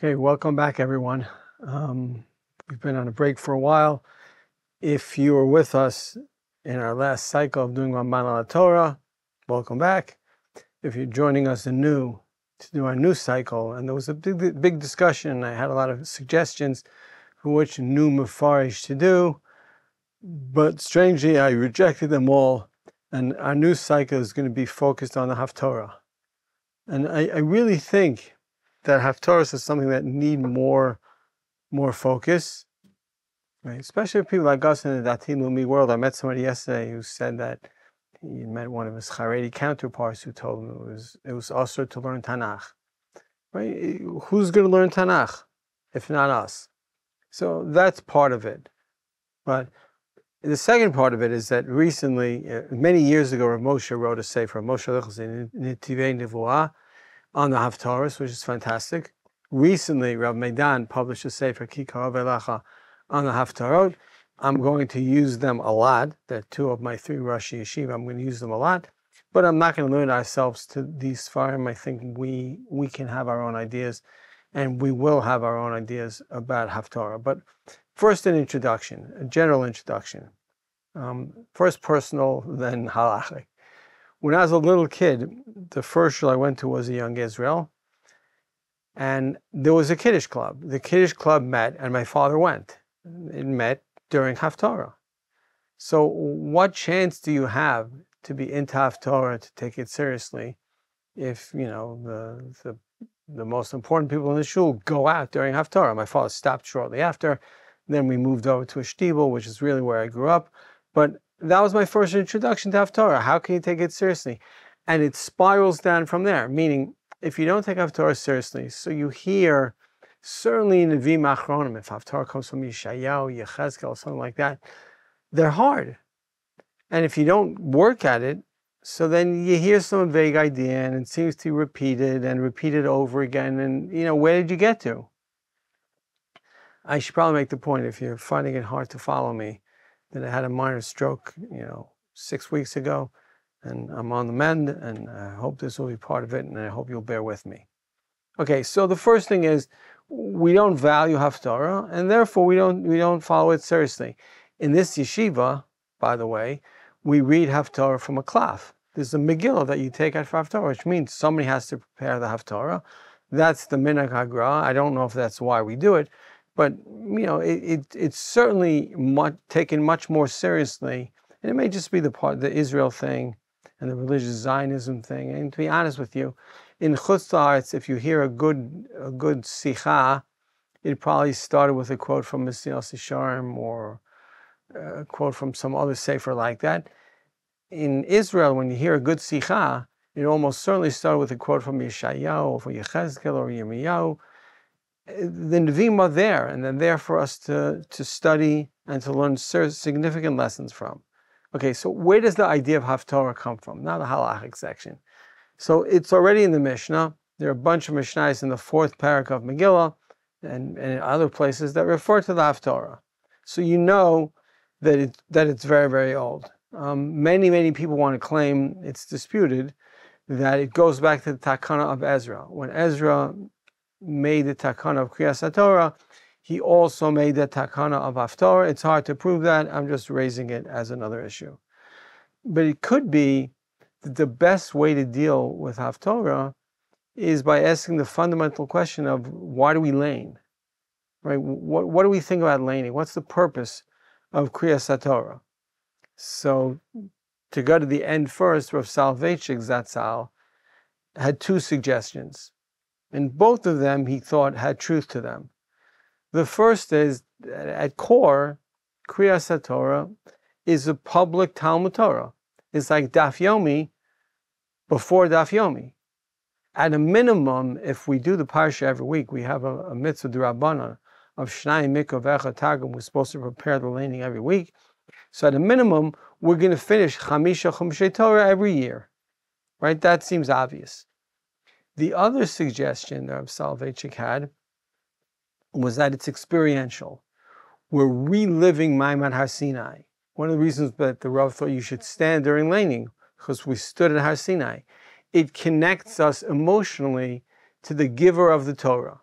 Okay, welcome back, everyone. We've been on a break for a while. If you were with us in our last cycle of doing Ramban Torah, welcome back. If you're joining us anew to do our new cycle, and there was a big discussion, I had a lot of suggestions for which new mefarish to do, but strangely, I rejected them all, and our new cycle is going to be focused on the Haftara. And I really think that Haftaras is something that need more focus, right? Especially for people like us in the Dati Lumi world. I met somebody yesterday who said that he met one of his Chayei counterparts who told him it was also to learn Tanakh, right? Who's going to learn Tanakh if not us? So that's part of it. But the second part of it is that recently, many years ago, Rav Moshe wrote a sefer, Moshe Netivei Nevuah, on the Haftaras, which is fantastic. Recently, Rav Meidan published a sefer, Ki Karov Elecha, on the Haftarot. I'm going to use them a lot. They're two of my three Rashi Yeshiva. I'm going to use them a lot. But I'm not going to limit ourselves to these Sfarim. I think we can have our own ideas, and we will have our own ideas about Haftara. But first, an introduction, a general introduction. First personal, then halachic. When I was a little kid, the first shul I went to was a Young Israel, and there was a Kiddush club. The Kiddush club met, and my father went. It met during Haftara. So what chance do you have to be into Haftara, to take it seriously, if, you know, the most important people in the shul go out during Haftara? My father stopped shortly after. Then we moved over to a shtibel, which is really where I grew up. But that was my first introduction to Haftara. How can you take it seriously? And it spirals down from there, meaning if you don't take Haftara seriously, so you hear, certainly in the Nevi'im Achronim, if Haftara comes from Yeshayahu, Yechezkel, something like that, they're hard. And if you don't work at it, so then you hear some vague idea and it seems to be repeated over again. And, you know, where did you get to? I should probably make the point, if you're finding it hard to follow me, that I had a minor stroke, 6 weeks ago, and I'm on the mend, and I hope this will be part of it, and I hope you'll bear with me. Okay, so the first thing is, we don't value Haftara, and therefore we don't follow it seriously. In this yeshiva, by the way, we read Haftara from a klaf. There's a Megillah that you take out for Haftara, which means somebody has to prepare the Haftara. That's the minhag hagra. I don't know if that's why we do it, but, it's certainly taken much more seriously. And it may just be the Israel thing and the religious Zionism thing. And to be honest with you, in Chutz La'aretz, if you hear a good sikha, it probably started with a quote from Mesilas Yesharim or a quote from some other sefer like that. In Israel, when you hear a good sikha, it almost certainly started with a quote from Yeshayahu or from Yechezkel or Yirmiyahu. The Nevi'im are there, and they're there for us to study and to learn significant lessons from. Okay, so where does the idea of Haftara come from? Now the halachic section. So it's already in the Mishnah. There are a bunch of Mishnahs in the 4th parak of Megillah and in other places that refer to the Haftara. So you know that it's very, very old. Many people want to claim, it's disputed, that it goes back to the Takana of Ezra. When Ezra made the takana of Kriyas Torah, he also made the takana of Haftara. It's hard to prove that. I'm just raising it as another issue. But it could be that the best way to deal with Haftara is by asking the fundamental question of, why do we lane? Right? What do we think about laning? What's the purpose of Kriyas Torah? So, to go to the end first, Rav Soloveitchik Zatzal had 2 suggestions. And both of them, he thought, had truth to them. The first is, at core, Kriyas Torah is a public Talmud Torah. It's like Daf Yomi before Daf Yomi. At a minimum, if we do the parsha every week, we have a mitzvah d'Rabbanan of Shnai Mikra V'Echad Targum. We're supposed to prepare the laning every week. So at a minimum, we're going to finish Chamisha Chumshei Torah every year. Right? That seems obvious. The other suggestion that Rav Soloveitchik had was that it's experiential. We're reliving Maimad Har Sinai. One of the reasons that the Rav thought you should stand during laning, because we stood at Har Sinai. It connects us emotionally to the giver of the Torah.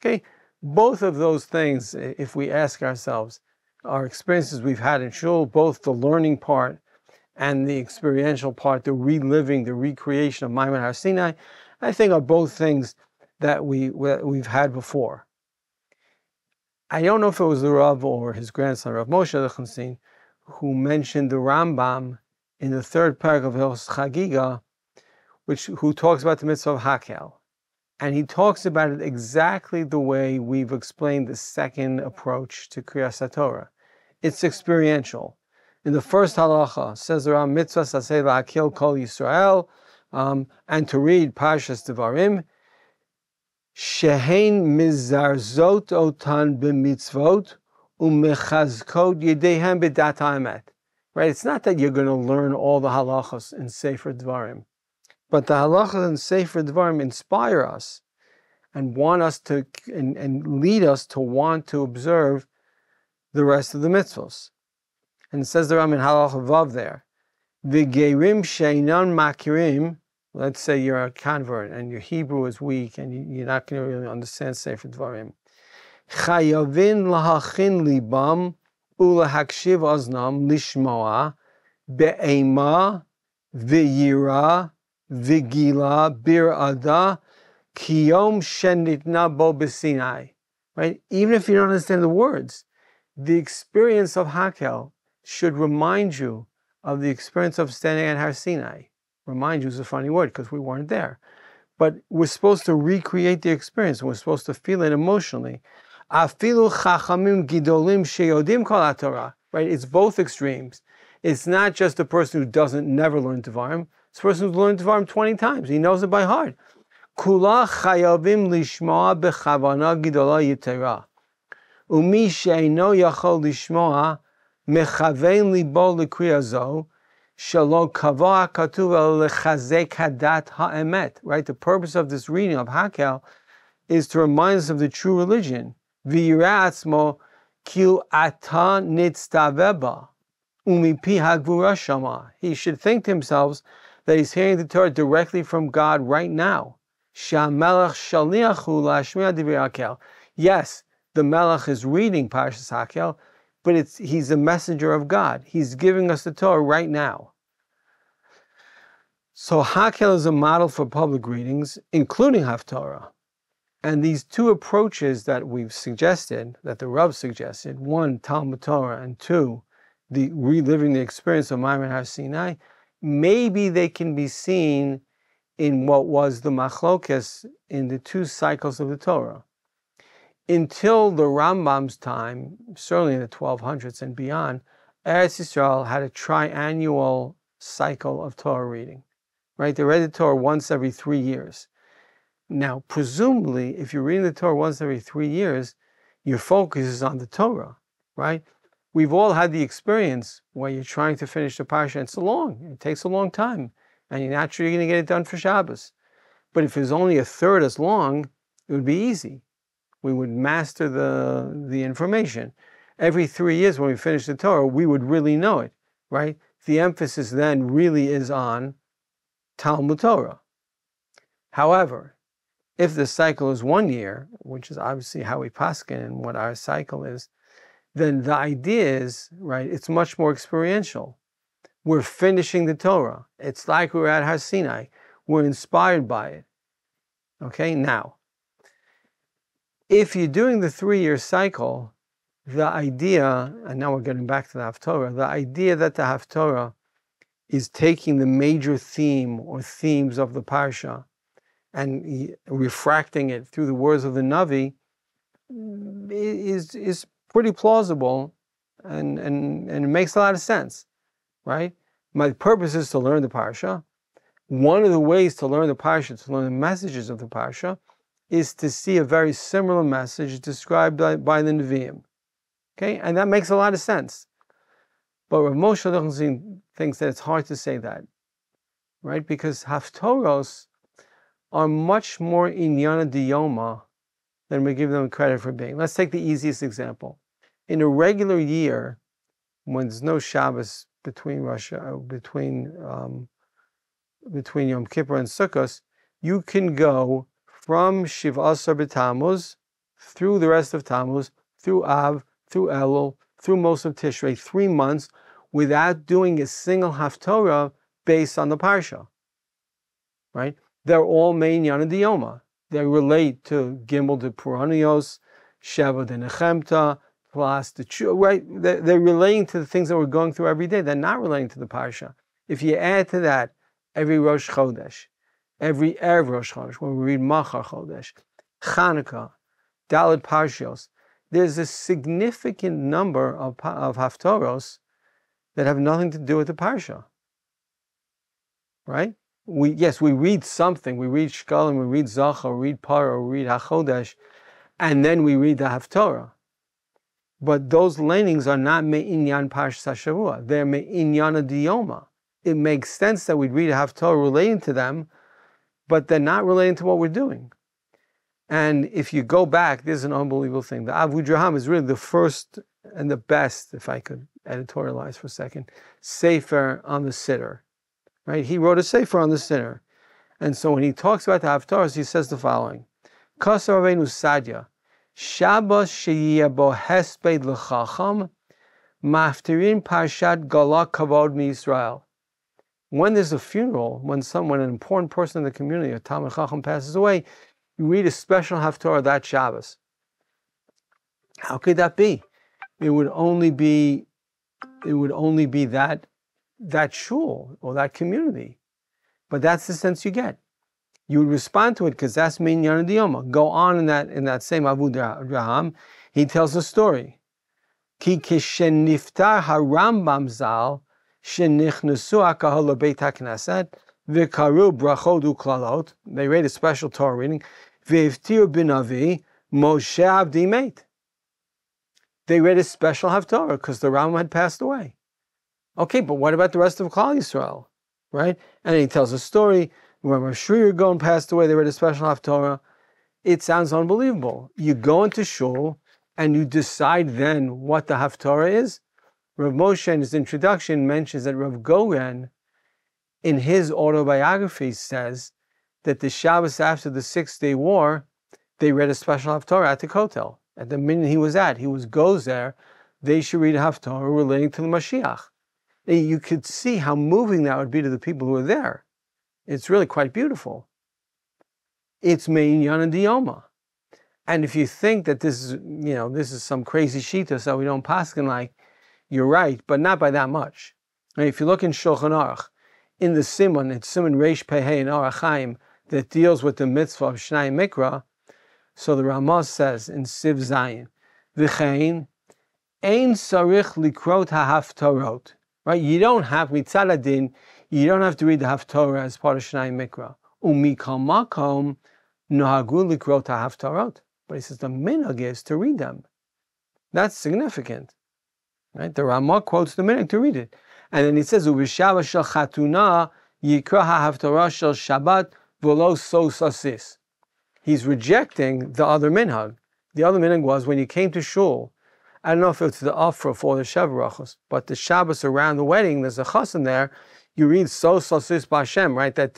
Okay, both of those things, if we ask ourselves, are experiences we've had in shul, both the learning part and the experiential part, the reliving, the recreation of Maimon Har Sinai, I think are both things that we've had before. I don't know if it was the Rav or his grandson, Rav Moshe Lechansin, who mentioned the Rambam in the third parak of Hilchos Chagiga, who talks about the mitzvah of Hakel. And he talks about it exactly the way we've explained the second approach to Kriyas HaTorah. It's experiential. In the first halacha, says the Ram, mitzvah saseh la'akil kol Yisrael, and to read Parshas Devarim, shehein mizarzot otan b'mitzvot umechazkot yedehem b'dat ha'emet. Right? It's not that you're going to learn all the halachas in Sefer Devarim, but the halachas in Sefer Devarim inspire us and want us to and lead us to want to observe the rest of the mitzvos. And it says the Ram in halacha vav there, v'geirim sheinan makirim. Let's say you're a convert and your Hebrew is weak and you're not going to really understand Sefer Devarim. Chayavin lahachin libam ulahakshiv oznam lishmoa be'ema v'yira v'gila bir'ada kiyom shenitna bo b'sinai. Right? Even if you don't understand the words, the experience of Hakel should remind you of the experience of standing at Har Sinai. Remind you is a funny word because we weren't there. But we're supposed to recreate the experience. We're supposed to feel it emotionally. Afilu chachamim gidolim sheyodim kol haTorah. Right? It's both extremes. It's not just a person who never learn Devarim. It's a person who's learned Devarim 20 times. He knows it by heart. Kula chayavim lishmoa bechavana gidola yitera. Umi she'eino yachol lishmoa mechavein libo lekriya zo. Right? The purpose of this reading of Hakel is to remind us of the true religion. He should think to himself that he's hearing the Torah directly from God right now. Yes, the Melech is reading Parshas Hakel, but he's a messenger of God. He's giving us the Torah right now. So Hakel is a model for public readings, including Haftara. And these two approaches that we've suggested, that the Rav suggested, one, Talmud Torah, and two, the reliving the experience of Maimon Har Sinai, maybe they can be seen in what was the machlokes in the two cycles of the Torah. Until the Rambam's time, certainly in the 1200s and beyond, Eretz Yisrael had a triannual cycle of Torah reading. Right? They read the Torah once every 3 years. Now, presumably, if you're reading the Torah once every 3 years, your focus is on the Torah, right? We've all had the experience where you're trying to finish the parsha. It takes a long time, and you're naturally going to get it done for Shabbos. But if it's only a third as long, it would be easy. We would master the information. Every 3 years when we finish the Torah, we would really know it, right? The emphasis then really is on Talmud Torah. However, if the cycle is 1 year, which is obviously how we paskin and what our cycle is, then the idea is, right, it's much more experiential. We're finishing the Torah. It's like we're at Har Sinai. We're inspired by it. Okay, now, if you're doing the 3-year cycle, the idea, and now we're getting back to the Haftarah, the idea that the Haftarah is taking the major theme or themes of the Parsha and refracting it through the words of the Navi is pretty plausible and it makes a lot of sense, right? My purpose is to learn the Parsha. One of the ways to learn the Parsha, to learn the messages of the Parsha, is to see a very similar message described by the Nevi'im. Okay, and that makes a lot of sense. But Rav Moshe Lechansin thinks that it's hard to say that, right? Because Haftoros are much more inyana diyoma than we give them credit for being. Let's take the easiest example. In a regular year, when there's no Shabbos between Yom Kippur and Sukkot, you can go from Shiv Asar B'Tammuz through the rest of Tammuz, through Av, through Elul, through most of Tishrei, 3 months, without doing a single Haftarah based on the Parsha. Right? They're all Me'inyan Diyoma. They relate to Gimel de Puranios, Sheva de Nechemta, plus the right? They're relating to the things that we're going through every day. They're not relating to the Parsha. If you add to that every Rosh Chodesh, every Erev Rosh Chodesh, when we read Machar Chodesh, Chanukah, Daled Parshios, there's a significant number of Haftaros that have nothing to do with the Parsha. Right? We read something. We read Shkalim, we read Zachar, we read Parah, we read HaChodesh, and then we read the Haftarah. But those leanings are not Me'inyan Parshas HaShavua. They're Me'inyan Diyoma. It makes sense that we'd read a Haftarah relating to them, but they're not relating to what we're doing. And if you go back, there's an unbelievable thing. The Avudraham is really the first and the best, if I could editorialize for a second, Sefer on the Siddur. Right? He wrote a Sefer on the Siddur. And so when he talks about the Haftarahs, he says the following. Kasar Rabbeinu Sadya, Shabbos sheyeh bo hesped l'chacham, maftirin parshat galak kavod miYisrael. When there's a funeral, when an important person in the community, a Talmid Chacham, passes away, you read a special Haftarah that Shabbos. How could that be? It would only be that shul or that community. But that's the sense you get. You would respond to it because that's Minyan Diyoma. Go on in that same Avudraham, he tells a story. Ki kisheniftar harambam zal shenichnesu hakahol lebeit hakneset v'karu brachot uklalot. They read a special Torah reading. V'ivtir b'navi Moshe avdi meit. They read a special Haftarah because the Rambam had passed away. Okay, but what about the rest of Klal Yisrael, right? And he tells a story when Rav Shri Gon passed away. They read a special Haftarah. It sounds unbelievable. You go into shul and you decide then what the Haftarah is. Rav Moshe in his introduction mentions that Rav Goren, in his autobiography, says that the Shabbos after the 6-day war, they read a special Haftarah at the Kotel. At the minute he was goes there, they should read a Haftarah relating to the Mashiach. You could see how moving that would be to the people who were there. It's really quite beautiful. It's Me'inyan Diyoma. And if you think that this is some crazy shita, so we don't paskin like, you're right, but not by that much. I mean, if you look in Shulchan Aruch, in the Simon, it's Simon Reish Pehei in Orach Chaim, that deals with the mitzvah of Shnai Mikra, so the Ramah says in Siv Zayin, V'chein, Ein sarich likrot ha'haftarot. Right? You don't have, mitzad adin, you don't have to read the Haftarah as part of Shnai Mikra. Umikal makom nohagu likrot ha'haftarot. But he says the minhag is to read them. That's significant. Right? The Ramah quotes the minhag to read it. And then he says, Ubishava shel chatuna yikra ha'haftarah shel Shabbat v'lo sos asis. He's rejecting the other minhag. The other minhag was when you came to shul, I don't know if it's the Afra for the Shavuos, but the Shabbos around the wedding, there's a chassan there. You read Sos Asis B'Hashem, right? That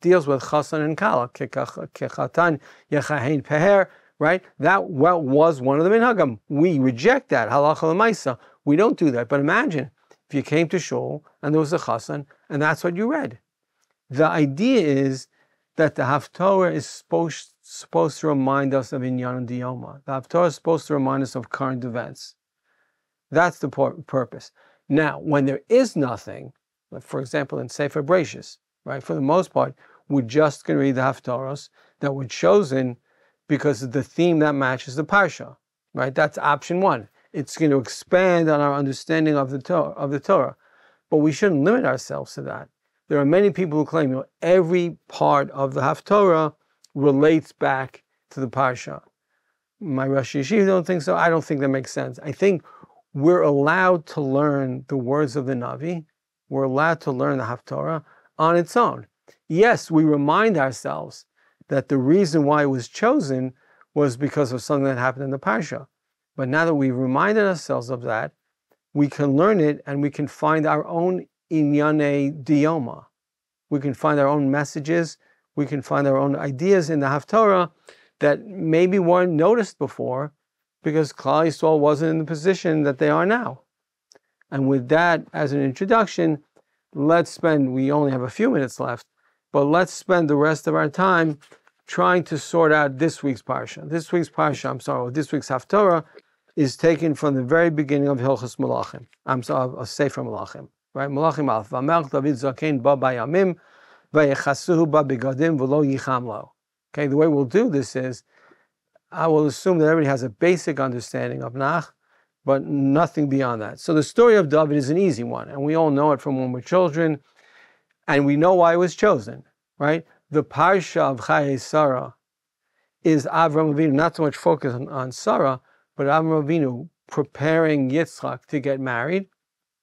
deals with chassan and kala, kechatan yechahein peher, right? That was one of the minhagim. We reject that halacha l'maisa. We don't do that. But imagine if you came to shul and there was a chassan, and that's what you read. The idea is that the Haftarah is supposed to remind us of Inyan Diyoma. The Haftarah is supposed to remind us of current events. That's the purpose. Now, when there is nothing, like for example in Sefer Brachos, right, for the most part, we're just going to read the Haftarahs that were chosen because of the theme that matches the Parsha, right? That's option one. It's going to expand on our understanding of the Torah. But we shouldn't limit ourselves to that. There are many people who claim, every part of the Haftarah relates back to the Parsha. My Rosh Yeshiva don't think so. I don't think that makes sense. I think we're allowed to learn the words of the Navi. We're allowed to learn the Haftarah on its own. Yes, we remind ourselves that the reason why it was chosen was because of something that happened in the Parsha. But now that we've reminded ourselves of that, we can learn it and we can find our own Inyane Diyoma. We can find our own messages. We can find our own ideas in the Haftarah that maybe weren't noticed before because Klal Yisrael wasn't in the position that they are now. And with that as an introduction, we only have a few minutes left, but let's spend the rest of our time trying to sort out this week's parsha. This week's Haftara is taken from the very beginning of Hilchos Malachim. A Sefer Malachim, right? Malachim Alf. V'amelch David zaken ba bayamim, v'yechasuhu ba begadim v'lo yicham lo. Okay, the way we'll do this is, I will assume that everybody has a basic understanding of Nach, but nothing beyond that. So the story of David is an easy one, and we all know it from when we're children, and we know why it was chosen, right? The parsha of Chayei Sara is Avram Avinu, not so much focused on Sara, but Avram Avinu preparing Yitzchak to get married,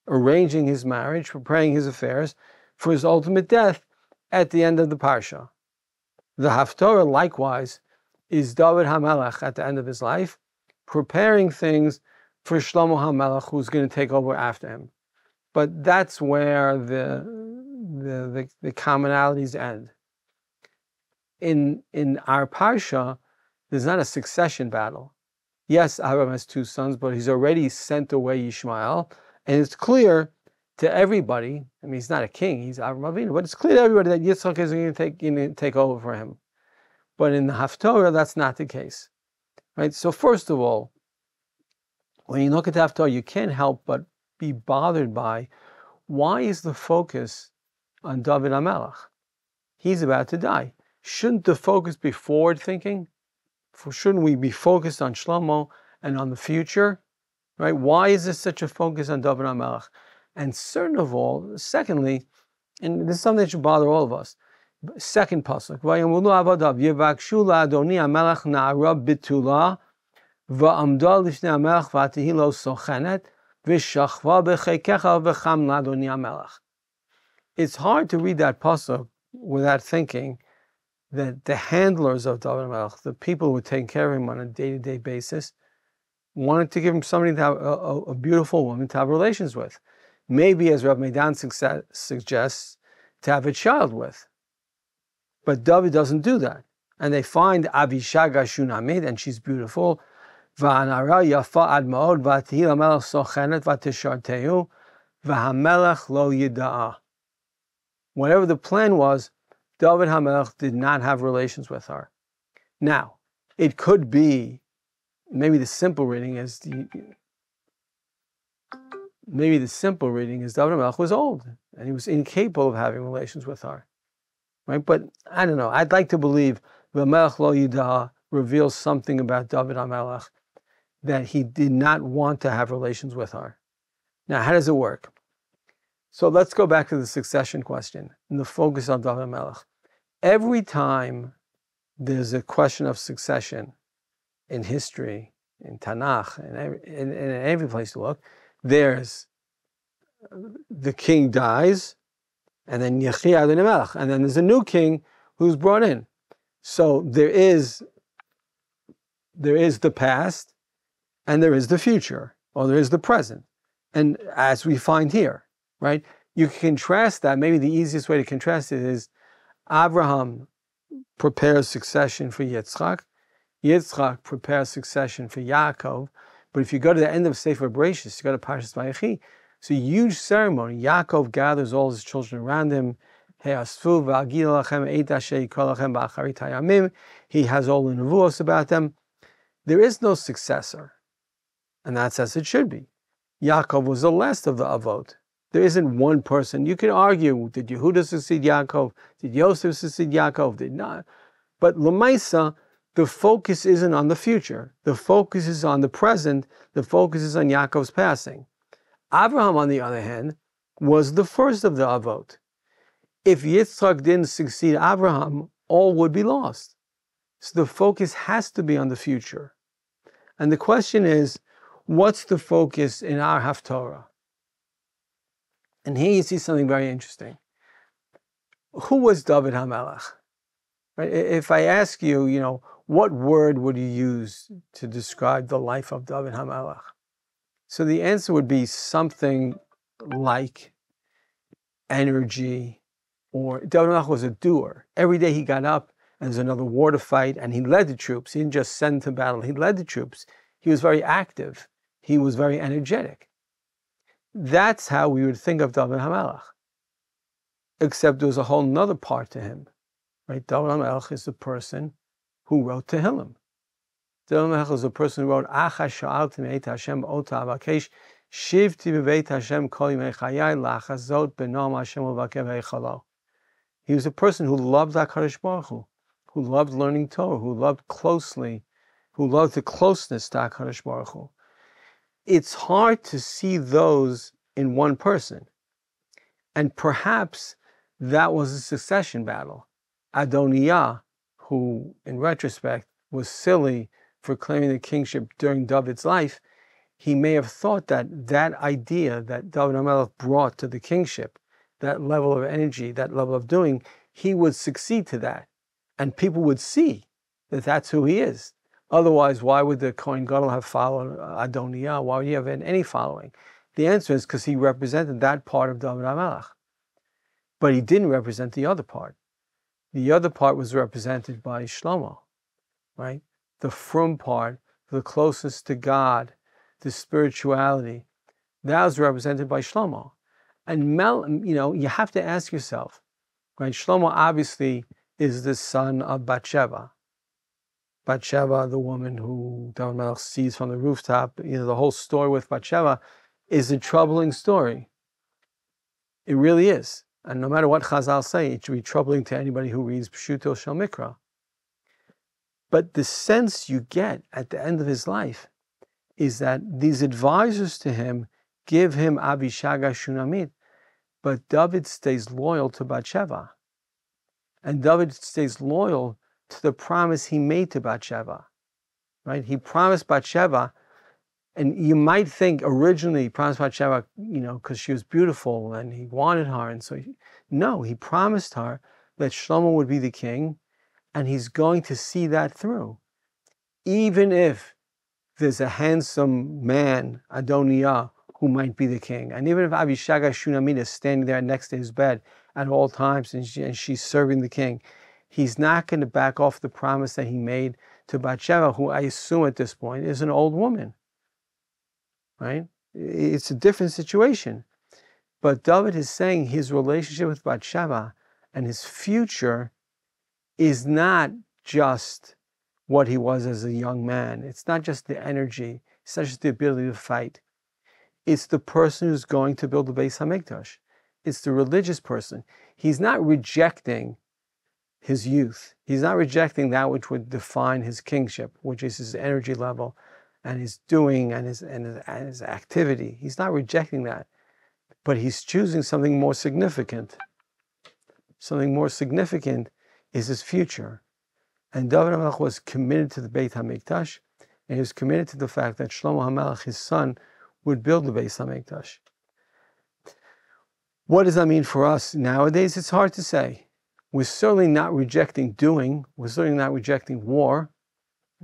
arranging his marriage, preparing his affairs for his ultimate death at the end of the parsha. The Haftara, likewise, is David HaMelekh at the end of his life, preparing things for Shlomo HaMelekh, who's going to take over after him. But that's where the commonalities end. In our parsha, there's not a succession battle. Yes, Abraham has two sons, but he's already sent away Yishmael, and it's clear to everybody. I mean, he's not a king; he's Avraham Avinu, but it's clear to everybody that Yitzchak is going to take over for him. But in the Haftarah, that's not the case, right? So first of all, when you look at the Haftarah, you can't help but be bothered by why is the focus on David HaMelekh? He's about to die. Shouldn't the focus be forward thinking? Shouldn't we be focused on Shlomo and on the future? Right? Why is there such a focus on David HaMelekh? And secondly, and this is something that should bother all of us. Second pasuk, Vayamulu avadav yivakshu la'adoni HaMelekh na'ara bitula va'amda lifnei HaMelekh v'atihi lo sochenet v'shachva b'cheikecha v'cham la'adoni HaMelekh. It's hard to read that pasuk without thinking that the handlers of David HaMelekh, the people who were taking care of him on a day-to-day basis, wanted to give him somebody to have a beautiful woman to have relations with. Maybe, as Rav Meidan suggests, to have a child with. But David doesn't do that. And they find Avishaga Shunamid, and she's beautiful. Va'anara yafa ad ma'od v'atihi HaMelekh sochenet v'tishartehu v'HaMelekh lo yida'a. Whatever the plan was, David HaMelekh did not have relations with her. Now, it could be, maybe the simple reading is David HaMelekh was old and he was incapable of having relations with her, right? But I don't know. I'd like to believe V'Melech Lo Yidah reveals something about David HaMelekh that he did not want to have relations with her. Now, how does it work? So let's go back to the succession question and the focus on David HaMelekh. Every time there's a question of succession in history, in Tanakh, in every place you look, there's the king dies, and then Yechi Adonai Melech, and then there's a new king who's brought in. So there is the past, and there is the future, or there is the present, and as we find here, right? You can contrast that. Maybe the easiest way to contrast it is Abraham prepares succession for Yitzchak. Yitzchak prepares succession for Yaakov. But if you go to the end of Sefer Bereshis, you go to Parshas Vayechi, it's a huge ceremony. Yaakov gathers all his children around him. He has all the nevuos about them. There is no successor. And that's as it should be. Yaakov was the last of the Avot. There isn't one person. You can argue, did Yehuda succeed Yaakov? Did Yosef succeed Yaakov? Did not. But L'maisa, the focus isn't on the future. The focus is on the present. The focus is on Yaakov's passing. Abraham, on the other hand, was the first of the Avot. If Yitzchak didn't succeed Abraham, all would be lost. So the focus has to be on the future. And the question is, what's the focus in our Haftarah? And here you see something very interesting. Who was David HaMelekh? Right? If I ask you, what word would you use to describe the life of David HaMelekh? So the answer would be something like energy, or David HaMelekh was a doer. Every day he got up and there's another war to fight, and he led the troops. He didn't just send to battle, he led the troops. He was very active. He was very energetic. That's how we would think of David HaMelekh. Except there was a whole nother part to him. Right? David HaMelekh is the person who wrote Tehillim. David HaMelekh is the person who wrote Acha sha'alti me'et Hashem ota avakesh shivti b'veit Hashem kol yimei chayei lachazot b'noam Hashem u'vakev heichalo. He was a person who loved HaKadosh Baruch Hu, who loved learning Torah, who loved the closeness to HaKadosh Baruch Hu. It's hard to see those in one person. And perhaps that was a succession battle. Adonijah, who in retrospect was silly for claiming the kingship during David's life, he may have thought that that idea that David HaMelekh brought to the kingship, that level of energy, that level of doing, he would succeed to that. And people would see that that's who he is. Otherwise, why would the Kohen Gadol have followed Adonijah? Why would he have any following? The answer is because he represented that part of David HaMelekh. But he didn't represent the other part. The other part was represented by Shlomo, right? The frum part, the closest to God, the spirituality, that was represented by Shlomo. And you have to ask yourself, right? Shlomo obviously is the son of Bathsheba. Bathsheba, the woman who David HaMelekh sees from the rooftop, the whole story with Bathsheba is a troubling story. It really is. And no matter what Chazal say, it should be troubling to anybody who reads Pshuto Shel Mikra. But the sense you get at the end of his life is that these advisors to him give him Abishaga Shunamit, but David stays loyal to Bathsheba. And David stays loyal to the promise he made to Bathsheba. Right? He promised Bathsheba, and you might think originally he promised Bathsheba, because she was beautiful and he wanted her. And so, he promised her that Shlomo would be the king, and he's going to see that through. Even if there's a handsome man, Adonijah, who might be the king, and even if Abishaga Shunamit is standing there next to his bed at all times and she's serving the king, he's not going to back off the promise that he made to Bathsheba, who I assume at this point is an old woman. Right? It's a different situation. But David is saying his relationship with Bathsheba and his future is not just what he was as a young man. It's not just the energy. It's not just the ability to fight. It's the person who's going to build the Beis HaMikdash. It's the religious person. He's not rejecting his youth. He's not rejecting that which would define his kingship, which is his energy level and his doing and his activity. He's not rejecting that. But he's choosing something more significant. Something more significant is his future. And David HaMelekh was committed to the Beit HaMikdash, and he was committed to the fact that Shlomo HaMelekh, his son, would build the Beis HaMikdash. What does that mean for us nowadays? It's hard to say. We're certainly not rejecting doing. We're certainly not rejecting war.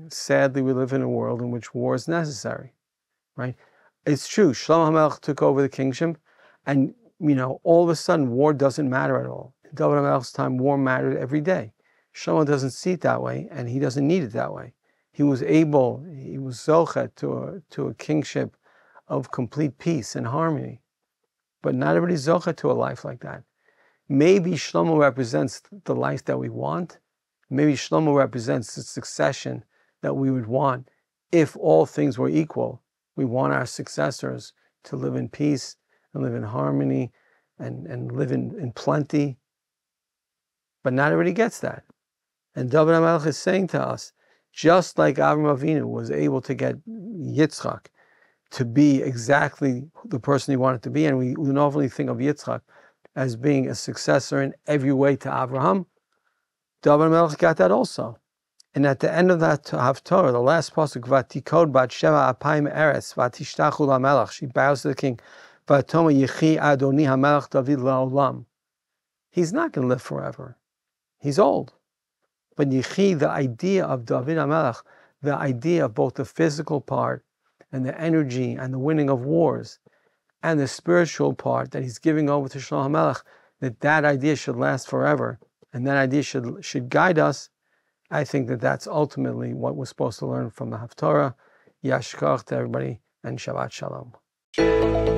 Sadly, we live in a world in which war is necessary, right? It's true. Shlomo HaMelekh took over the kingship, and all of a sudden, war doesn't matter at all. In David HaMelech's time, war mattered every day. Shlomo doesn't see it that way, and he doesn't need it that way. He was zochet to a kingship of complete peace and harmony. But not everybody's zochet to a life like that. Maybe Shlomo represents the life that we want. Maybe Shlomo represents the succession that we would want if all things were equal. We want our successors to live in peace and live in harmony and live in plenty. But not everybody gets that. And David HaMelekh is saying to us, just like Avraham Avinu was able to get Yitzchak to be exactly the person he wanted to be, and we normally think of Yitzchak as being a successor in every way to Avraham, David HaMelekh got that also. And at the end of that Haftara, the last pasuk, Vatikod bat sheva apayim eretz, Vatishtachu lamelech, she bows to the king, Vatoma yichi Adoni HaMelekh David la'olam. He's not going to live forever. He's old. But yichi, the idea of David HaMelekh, the idea of both the physical part and the energy and the winning of wars, and the spiritual part that he's giving over to Shlomo HaMelekh, that idea should last forever, and that idea should guide us, I think that that's ultimately what we're supposed to learn from the Haftara. Yashkach to everybody, and Shabbat Shalom.